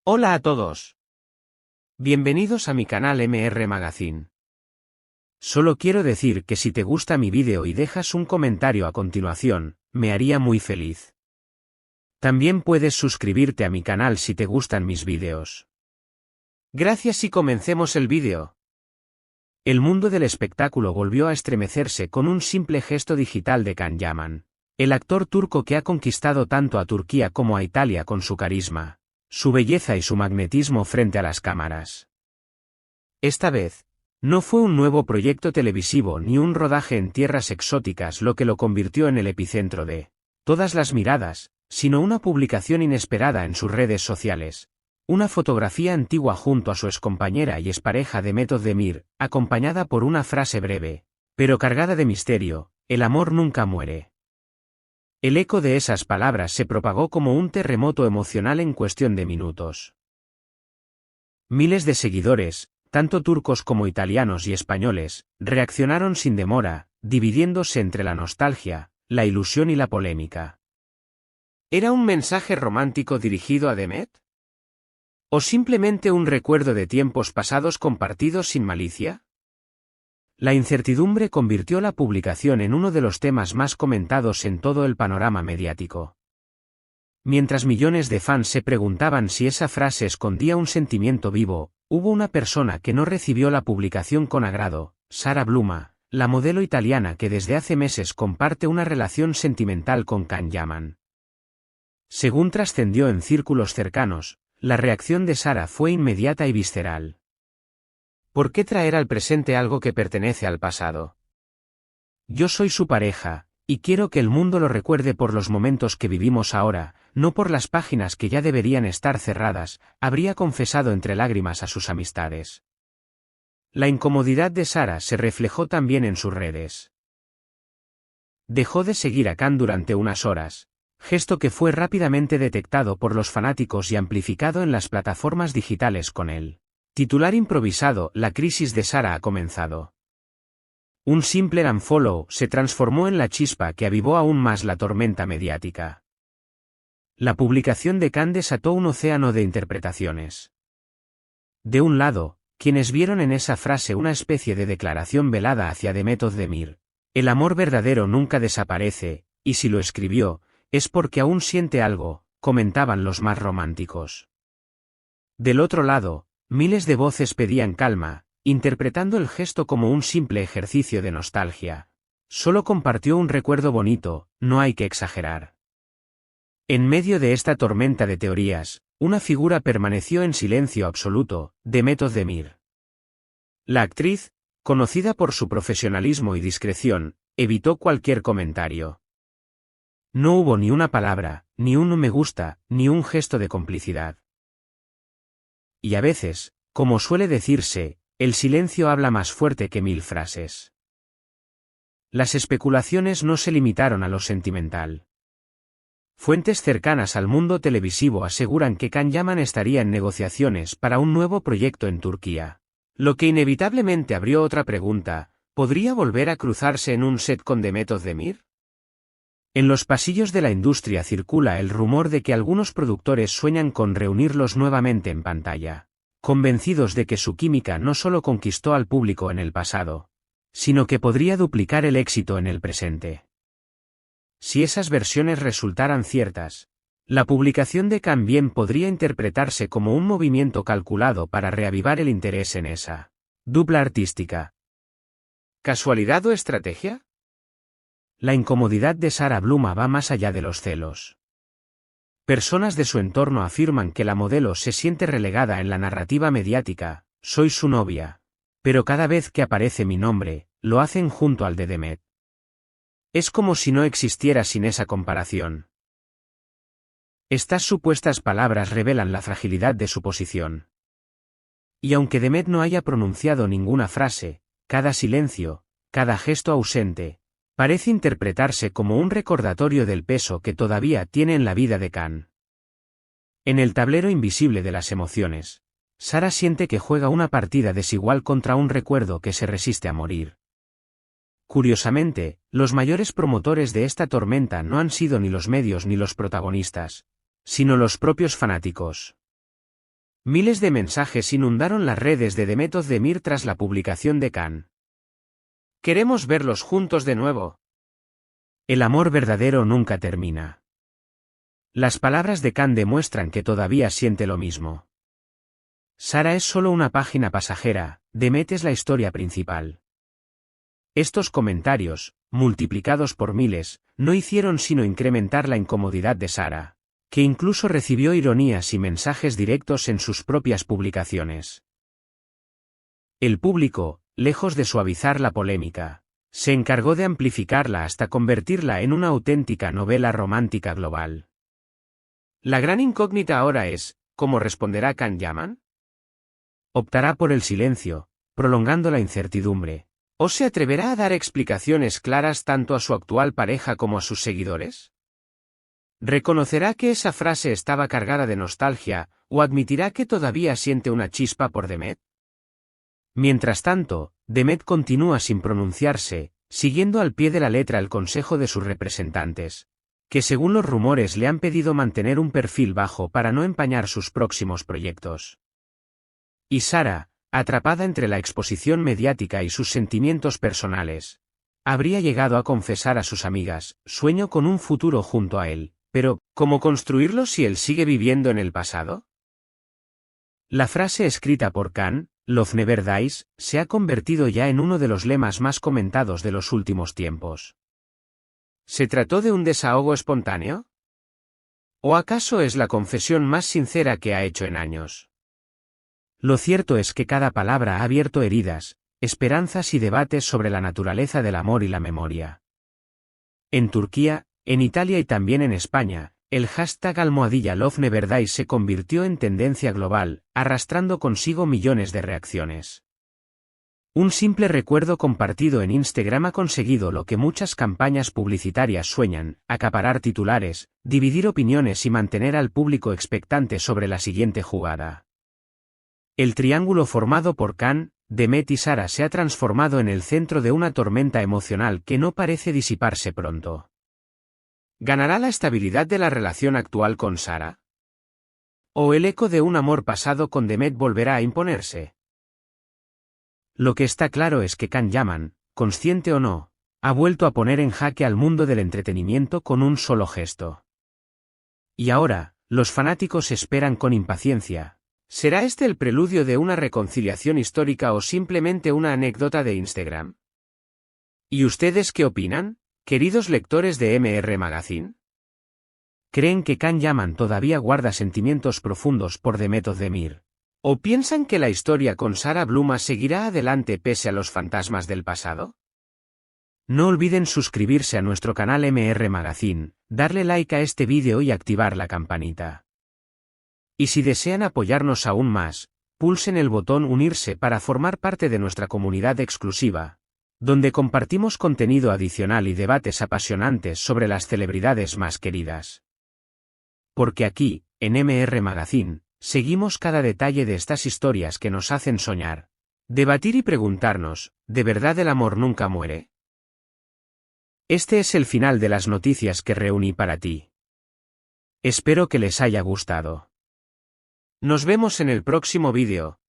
Hola a todos. Bienvenidos a mi canal MR Magazine. Solo quiero decir que si te gusta mi vídeo y dejas un comentario a continuación, me haría muy feliz. También puedes suscribirte a mi canal si te gustan mis vídeos. Gracias y comencemos el vídeo. El mundo del espectáculo volvió a estremecerse con un simple gesto digital de Can Yaman, el actor turco que ha conquistado tanto a Turquía como a Italia con su carisma, su belleza y su magnetismo frente a las cámaras. Esta vez, no fue un nuevo proyecto televisivo ni un rodaje en tierras exóticas lo que lo convirtió en el epicentro de todas las miradas, sino una publicación inesperada en sus redes sociales. Una fotografía antigua junto a su excompañera y expareja Demet Özdemir, acompañada por una frase breve, pero cargada de misterio: el amor nunca muere. El eco de esas palabras se propagó como un terremoto emocional en cuestión de minutos. Miles de seguidores, tanto turcos como italianos y españoles, reaccionaron sin demora, dividiéndose entre la nostalgia, la ilusión y la polémica. ¿Era un mensaje romántico dirigido a Demet? ¿O simplemente un recuerdo de tiempos pasados compartidos sin malicia? La incertidumbre convirtió la publicación en uno de los temas más comentados en todo el panorama mediático. Mientras millones de fans se preguntaban si esa frase escondía un sentimiento vivo, hubo una persona que no recibió la publicación con agrado: Sara Bluma, la modelo italiana que desde hace meses comparte una relación sentimental con Can Yaman. Según trascendió en círculos cercanos, la reacción de Sara fue inmediata y visceral. ¿Por qué traer al presente algo que pertenece al pasado? Yo soy su pareja, y quiero que el mundo lo recuerde por los momentos que vivimos ahora, no por las páginas que ya deberían estar cerradas, habría confesado entre lágrimas a sus amistades. La incomodidad de Sara se reflejó también en sus redes. Dejó de seguir a Can durante unas horas, gesto que fue rápidamente detectado por los fanáticos y amplificado en las plataformas digitales con el titular improvisado: la crisis de Sara ha comenzado. Un simple unfollow se transformó en la chispa que avivó aún más la tormenta mediática. La publicación de Can desató un océano de interpretaciones. De un lado, quienes vieron en esa frase una especie de declaración velada hacia Demet Özdemir: el amor verdadero nunca desaparece, y si lo escribió, es porque aún siente algo, comentaban los más románticos. Del otro lado, miles de voces pedían calma, interpretando el gesto como un simple ejercicio de nostalgia. Solo compartió un recuerdo bonito, no hay que exagerar. En medio de esta tormenta de teorías, una figura permaneció en silencio absoluto: Demet Özdemir. La actriz, conocida por su profesionalismo y discreción, evitó cualquier comentario. No hubo ni una palabra, ni un me gusta, ni un gesto de complicidad. Y a veces, como suele decirse, el silencio habla más fuerte que 1000 frases. Las especulaciones no se limitaron a lo sentimental. Fuentes cercanas al mundo televisivo aseguran que Can Yaman estaría en negociaciones para un nuevo proyecto en Turquía. Lo que inevitablemente abrió otra pregunta: ¿podría volver a cruzarse en un set con Demet Özdemir? En los pasillos de la industria circula el rumor de que algunos productores sueñan con reunirlos nuevamente en pantalla, convencidos de que su química no solo conquistó al público en el pasado, sino que podría duplicar el éxito en el presente. Si esas versiones resultaran ciertas, la publicación de Can bien podría interpretarse como un movimiento calculado para reavivar el interés en esa dupla artística. ¿Casualidad o estrategia? La incomodidad de Sara Bluma va más allá de los celos. Personas de su entorno afirman que la modelo se siente relegada en la narrativa mediática: soy su novia, pero cada vez que aparece mi nombre, lo hacen junto al de Demet. Es como si no existiera sin esa comparación. Estas supuestas palabras revelan la fragilidad de su posición. Y aunque Demet no haya pronunciado ninguna frase, cada silencio, cada gesto ausente, parece interpretarse como un recordatorio del peso que todavía tiene en la vida de Can. En el tablero invisible de las emociones, Sara siente que juega una partida desigual contra un recuerdo que se resiste a morir. Curiosamente, los mayores promotores de esta tormenta no han sido ni los medios ni los protagonistas, sino los propios fanáticos. Miles de mensajes inundaron las redes de Demet Özdemir tras la publicación de Can. Queremos verlos juntos de nuevo. El amor verdadero nunca termina. Las palabras de Can demuestran que todavía siente lo mismo. Sara es solo una página pasajera, Demet es la historia principal. Estos comentarios, multiplicados por miles, no hicieron sino incrementar la incomodidad de Sara, que incluso recibió ironías y mensajes directos en sus propias publicaciones. El público, lejos de suavizar la polémica, se encargó de amplificarla hasta convertirla en una auténtica novela romántica global. La gran incógnita ahora es, ¿cómo responderá Can Yaman? ¿Optará por el silencio, prolongando la incertidumbre, o se atreverá a dar explicaciones claras tanto a su actual pareja como a sus seguidores? ¿Reconocerá que esa frase estaba cargada de nostalgia, o admitirá que todavía siente una chispa por Demet? Mientras tanto, Demet continúa sin pronunciarse, siguiendo al pie de la letra el consejo de sus representantes, que según los rumores le han pedido mantener un perfil bajo para no empañar sus próximos proyectos. Y Sara, atrapada entre la exposición mediática y sus sentimientos personales, habría llegado a confesar a sus amigas, sueño con un futuro junto a él, pero, ¿cómo construirlo si él sigue viviendo en el pasado? La frase escrita por Can, Love Never Dies, se ha convertido ya en uno de los lemas más comentados de los últimos tiempos. ¿Se trató de un desahogo espontáneo? ¿O acaso es la confesión más sincera que ha hecho en años? Lo cierto es que cada palabra ha abierto heridas, esperanzas y debates sobre la naturaleza del amor y la memoria. En Turquía, en Italia y también en España, el hashtag #Love Never Dies se convirtió en tendencia global, arrastrando consigo millones de reacciones. Un simple recuerdo compartido en Instagram ha conseguido lo que muchas campañas publicitarias sueñan: acaparar titulares, dividir opiniones y mantener al público expectante sobre la siguiente jugada. El triángulo formado por Can, Demet y Sara se ha transformado en el centro de una tormenta emocional que no parece disiparse pronto. ¿Ganará la estabilidad de la relación actual con Sara? ¿O el eco de un amor pasado con Demet volverá a imponerse? Lo que está claro es que Can Yaman, consciente o no, ha vuelto a poner en jaque al mundo del entretenimiento con un solo gesto. Y ahora, los fanáticos esperan con impaciencia. ¿Será este el preludio de una reconciliación histórica o simplemente una anécdota de Instagram? ¿Y ustedes qué opinan, queridos lectores de MR Magazine? ¿Creen que Can Yaman todavía guarda sentimientos profundos por Demet Özdemir? ¿O piensan que la historia con Sara Bluma seguirá adelante pese a los fantasmas del pasado? No olviden suscribirse a nuestro canal MR Magazine, darle like a este vídeo y activar la campanita. Y si desean apoyarnos aún más, pulsen el botón unirse para formar parte de nuestra comunidad exclusiva, donde compartimos contenido adicional y debates apasionantes sobre las celebridades más queridas. Porque aquí, en MR Magazine, seguimos cada detalle de estas historias que nos hacen soñar, debatir y preguntarnos, ¿de verdad el amor nunca muere? Este es el final de las noticias que reuní para ti. Espero que les haya gustado. Nos vemos en el próximo vídeo.